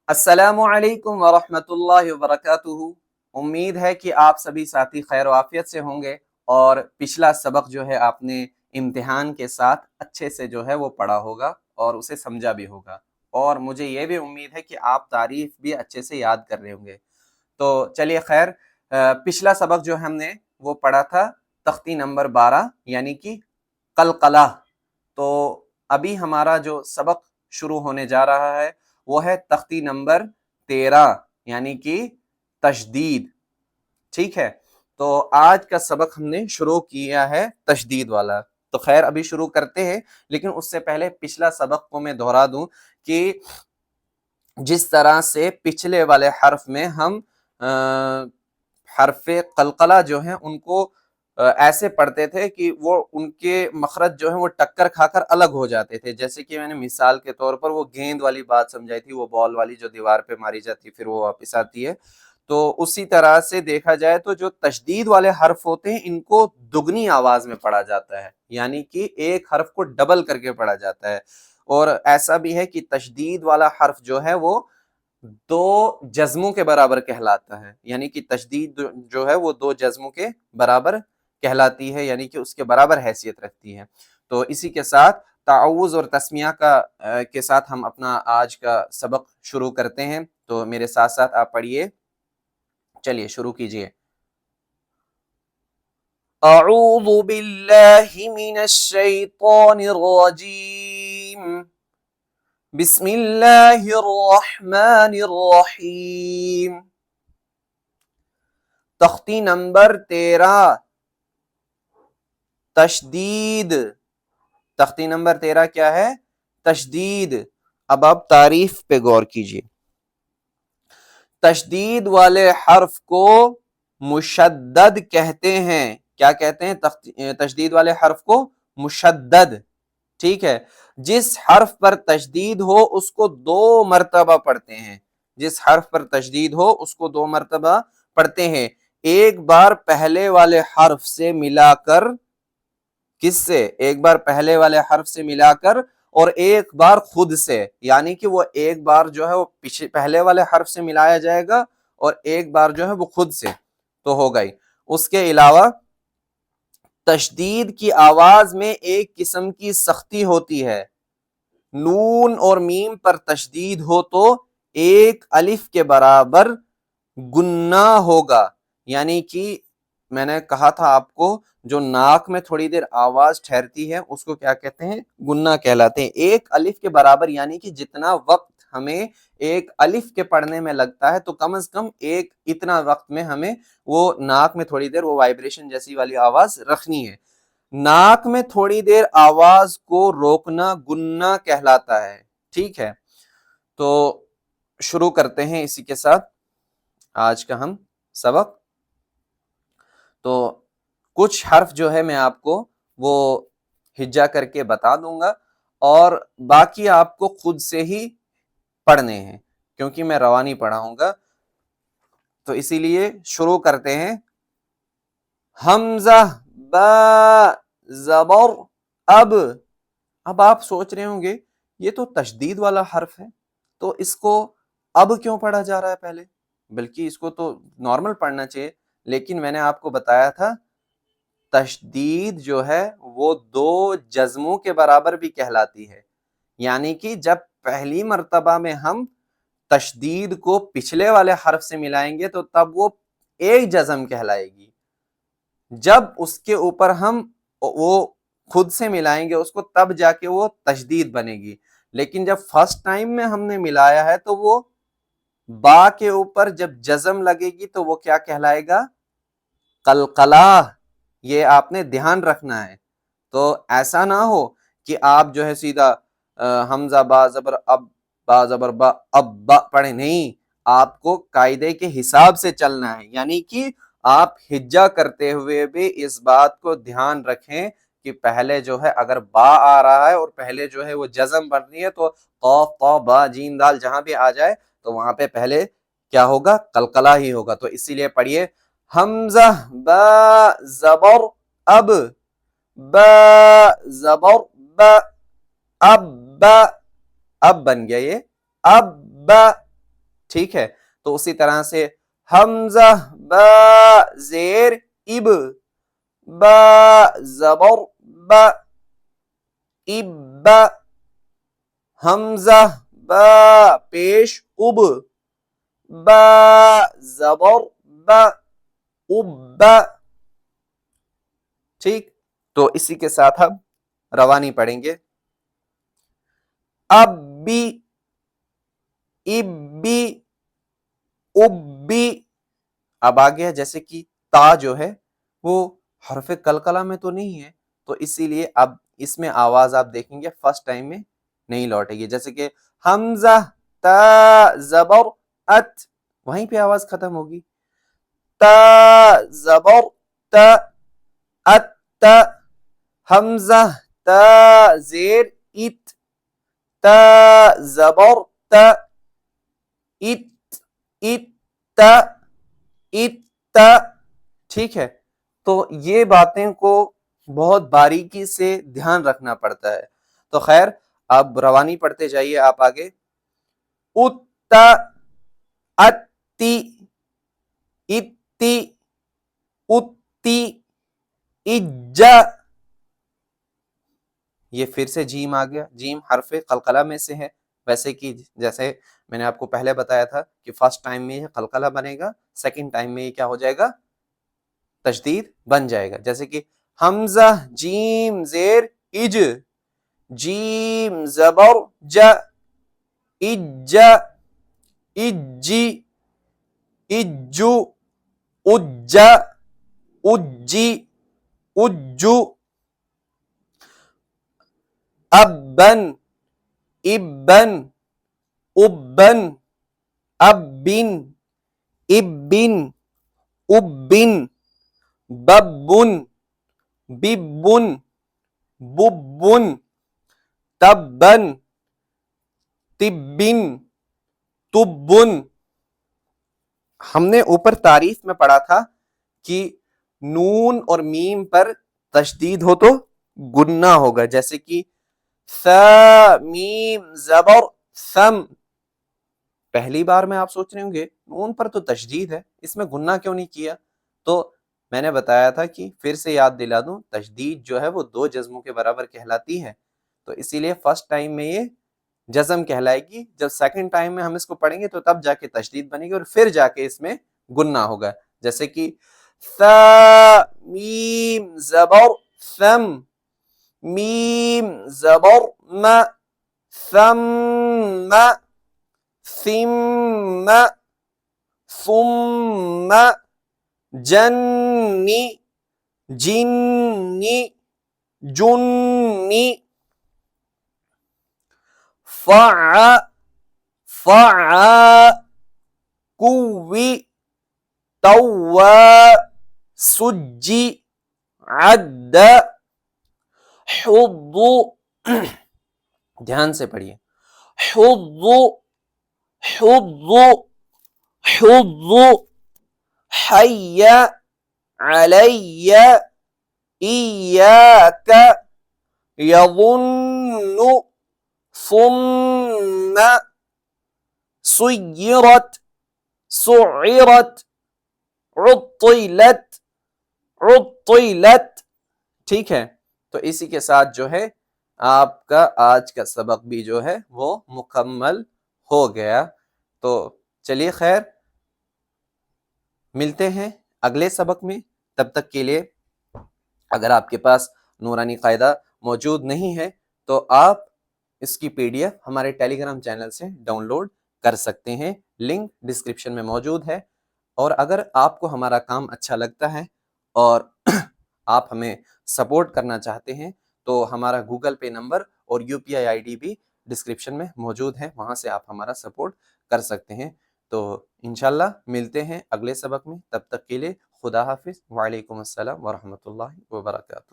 अस्सलामु अलैकुम वरहमतुल्लाहि वबरकातुहू। उम्मीद है कि आप सभी साथी खैर आफियत से होंगे और पिछला सबक जो है आपने इम्तिहान के साथ अच्छे से जो है वो पढ़ा होगा और उसे समझा भी होगा, और मुझे ये भी उम्मीद है कि आप तारीफ भी अच्छे से याद कर रहे होंगे। तो चलिए खैर, पिछला सबक जो हमने वो पढ़ा था तख्ती नंबर 12 यानी कि कलकला। तो अभी हमारा जो सबक शुरू होने जा रहा है वो है तख्ती नंबर 13 यानी कि तशदीद। ठीक है, तो आज का सबक हमने शुरू किया है तशदीद वाला। तो खैर अभी शुरू करते हैं, लेकिन उससे पहले पिछला सबक को मैं दोहरा दूं कि जिस तरह से पिछले वाले हर्फ में हम हर्फ कलकला जो है उनको ऐसे पढ़ते थे कि वो उनके मखरज जो है वो टक्कर खाकर अलग हो जाते थे। जैसे कि मैंने मिसाल के तौर पर वो गेंद वाली बात समझाई थी, वो बॉल वाली जो दीवार पे मारी जाती फिर वो वापस आती है। तो उसी तरह से देखा जाए तो जो तशदीद वाले हर्फ होते हैं इनको दुगनी आवाज में पढ़ा जाता है, यानी कि एक हर्फ को डबल करके पढ़ा जाता है। और ऐसा भी है कि तशदीद वाला हर्फ जो है वो दो जज्मों के बराबर कहलाता है, यानी कि तशदीद जो है वो दो जज्मों के बराबर कहलाती है, यानी कि उसके बराबर हैसियत रखती है। तो इसी के साथ ताउज़ और तस्मिया के साथ हम अपना आज का सबक शुरू करते हैं। तो मेरे साथ साथ आप पढ़िए, चलिए शुरू कीजिए। अऊज़ु बिल्लाहि मिनश शैतानिर रजीम, बिस्मिल्लाहिर रहमानिर रहीम। तख्ती नंबर 13 तशदीद। तख्ती नंबर 13 क्या है? तशदीद। अब आप तारीफ पे गौर कीजिए। तशदीद वाले हर्फ को मुशद्दद कहते हैं। क्या कहते हैं? तशदीद वाले हर्फ को मुशद्दद। ठीक है, जिस हर्फ पर तशदीद हो उसको दो मर्तबा पढ़ते हैं। जिस हर्फ पर तशदीद हो उसको दो मर्तबा पढ़ते हैं। एक बार पहले वाले हर्फ से मिलाकर, किससे? एक बार पहले वाले हर्फ से मिलाकर और एक बार खुद से, यानी कि वो एक बार जो है वो पहले वाले हर्फ से मिलाया जाएगा और एक बार जो है वो खुद से, तो हो गई। उसके अलावा तशदीद की आवाज में एक किस्म की सख्ती होती है। नून और मीम पर तशदीद हो तो एक अलिफ के बराबर गुन्ना होगा, यानी कि मैंने कहा था आपको जो नाक में थोड़ी देर आवाज ठहरती है उसको क्या कहते हैं? गुन्ना कहलाते हैं। एक अलिफ के बराबर, यानी कि जितना वक्त हमें एक अलिफ के पढ़ने में लगता है तो कम से कम एक इतना वक्त में हमें वो नाक में थोड़ी देर वो वाइब्रेशन जैसी वाली आवाज रखनी है। नाक में थोड़ी देर आवाज को रोकना गुन्ना कहलाता है। ठीक है, तो शुरू करते हैं इसी के साथ आज का हम सबक। तो कुछ हर्फ जो है मैं आपको वो हिज्जा करके बता दूंगा और बाकी आपको खुद से ही पढ़ने हैं, क्योंकि मैं रवानी पढ़ाऊंगा। तो इसीलिए शुरू करते हैं। हमजा बा जबर अब। अब आप सोच रहे होंगे ये तो तशदीद वाला हर्फ है, तो इसको अब क्यों पढ़ा जा रहा है पहले? बल्कि इसको तो नॉर्मल पढ़ना चाहिए। लेकिन मैंने आपको बताया था तशदीद जो है वो दो जज्मों के बराबर भी कहलाती है, यानी कि जब पहली मर्तबा में हम तशदीद को पिछले वाले हर्फ से मिलाएंगे तो तब वो एक जज्म कहलाएगी। जब उसके ऊपर हम वो खुद से मिलाएंगे उसको तब जाके वो तशदीद बनेगी। लेकिन जब फर्स्ट टाइम में हमने मिलाया है तो वो बा के ऊपर जब जज्म लगेगी तो वो क्या कहलाएगा? कलकला। ये आपने ध्यान रखना है। तो ऐसा ना हो कि आप जो है सीधा हमजा बा जबर अब, बा जबर बा अब बा पढ़े। नहीं, आपको कायदे के हिसाब से चलना है, यानी कि आप हिज्जा करते हुए भी इस बात को ध्यान रखें कि पहले जो है अगर बा आ रहा है और पहले जो है वो जज्म बन रही है तो कौफ कौ बा जीन दाल जहां भी आ जाए तो वहां पे पहले क्या होगा? कलकला ही होगा। तो इसीलिए पढ़िए हमजा बा जबर अब, बा जबर ब, अब ब, अब बन गया ये अब ब। ٹھیک ہے. تو اسی طرح سے حمزہ با زیر اب، با زبر با، اب، حمزہ با پیش اب، با زبر با، اب. ٹھیک. تو اسی کے ساتھ ہم روانی پڑھیں گے. ابی، ابی، ابی. اب آ گیا جیسے کہ تا جو ہے وہ حرف قلقلہ میں تو نہیں ہے، تو اسی لیے اب اس میں آواز آپ دیکھیں گے فرسٹ ٹائم میں نہیں لوٹے گی. جیسے کہ حمزہ تا زبر ات، وہیں پہ آواز ختم ہوگی. تا زبر تا، ات تا. حمزہ تا زیر ات، تا زبر تا، ات، ات تا، ات تا. ٹھیک ہے. تو یہ باتیں کو بہت باریکی سے دھیان رکھنا پڑتا ہے. تو خیر اب روانی پڑھتے جائیے آپ آگے. اتا، اتی، اتی، اتی، اجا. یہ پھر سے جیم آ گیا. جیم حرف قلقلہ میں سے ہے، ویسے کہ جیسے میں نے آپ کو پہلے بتایا تھا کہ فرسٹ ٹائم میں یہ قلقلہ بنے گا، سیکنڈ ٹائم میں یہ کیا ہو جائے گا؟ تشدید بن جائے گا. جیسے کہ حمزہ جیم زیر اج، جیم زبر جا، اجا، اجی، اجو، اجا، اجی، اجو. ابن، ابن، ابن، ابن، ابن، ابن. ببن، ببن، ببن. تبن، تبن، تبن. ہم نے اوپر تعریف میں پڑھا تھا کہ نون اور میم پر تشدید ہو تو گننا ہوگا. جیسے کہ ثا میم زبر ثم. پہلی بار میں آپ سوچ رہے ہوں گے نون پر تو تشدید ہے، اس میں گننا کیوں نہیں کیا؟ تو میں نے بتایا تھا کہ پھر سے یاد دلا دوں، تشدید جو ہے وہ 2 جزموں کے برابر کہلاتی ہے. تو اسی لیے فرسٹ ٹائم میں یہ جزم کہلائے گی، جب سیکنڈ ٹائم میں ہم اس کو پڑھیں گے تو تب جا کے تشدید بنے گی اور پھر جا کے اس میں گننا ہوگا. جیسے کہ ثا میم زبر ثم، میم زبر م، ثم، ثم، ثم. جنی، جنی، جنی. فع، فع، کوی، توا، سجی، عد. حض، دھیان سے پڑھیے. حض، حض، حض. حی علی ایاک، یظن، ثم، سیرت، سعرت، عطلت، عطلت. ٹھیک ہے. تو اسی کے ساتھ جو ہے آپ کا آج کا سبق بھی جو ہے وہ مکمل ہو گیا. تو چلیے خیر ملتے ہیں اگلے سبق میں. تب تک کے لیے اگر آپ کے پاس نورانی قاعدہ موجود نہیں ہے تو آپ اس کی پی ڈی ایف ہمارے ٹیلی گرام چینل سے ڈاؤن لوڈ کر سکتے ہیں، لنک ڈسکرپشن میں موجود ہے. اور اگر آپ کو ہمارا کام اچھا لگتا ہے اور آپ ہمیں سپورٹ کرنا چاہتے ہیں تو ہمارا گوگل پے نمبر اور یو پی آئی ID بھی ڈسکرپشن میں موجود ہے، وہاں سے آپ ہمارا سپورٹ کر سکتے ہیں. تو انشاءاللہ ملتے ہیں اگلے سبق میں. تب تک کے لیے خدا حافظ. وعلیکم السلام ورحمۃ اللہ وبرکاتہ.